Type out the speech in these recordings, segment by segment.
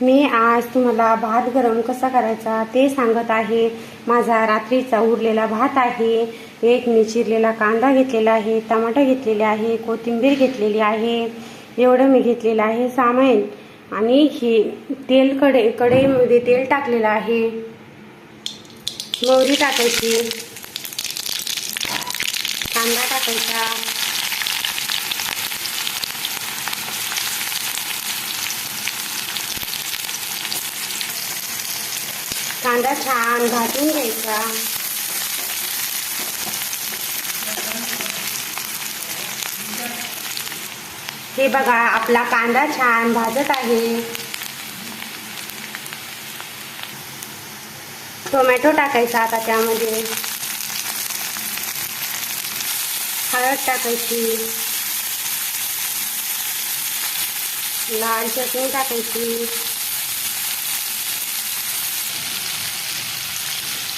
मी आज तुम्हाला भात गरम कसा करायचा ते सांगत आहे। माझा रात्रीचा उरलेला भात आहे। एक मी चिरलेला कांदा घेतलेला आहे, टमाटर घेतलेले आहे, कोथिंबीर घेतलेली आहे, एवढं मी घेतलेलं आहे सामान। आणि ही कढईमध्ये तेल टाकलेलं आहे। मोहरी टाकायची, कांदा टाकायचा, कांदा छान भाजून घ्यायचा। हे बघा आपला कांदा छान भाजत आहे। टोमॅटो टाकायचा आता त्यामध्ये, हळद टाकायची, लाल चटणी टाकायची,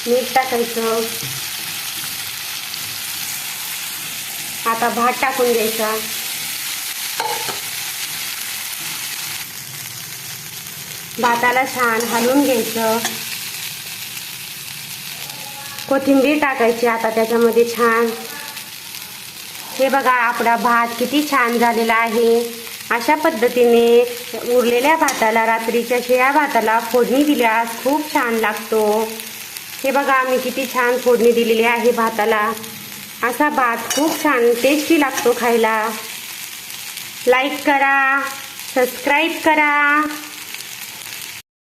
मीठ टाकायचं। आता भात टाकून द्यायचा। भाताला छान हलवून घ्यायचं। कोथिंबीर टाकायची आता त्याच्यामध्ये छान। हे बघा आपला भात किती छान झालेला आहे। अशा पद्धतीने उरलेल्या भाताला, रात्रीच्या शिळ्या भाताला फोडणी दिल्यास खूप छान लागतो। हे बघा आम्ही किती छान फोडणी दिलेली आहे भाताला। असा भात खूप छान टेस्टी लागतो खायला। लाईक करा, सबस्क्राईब करा।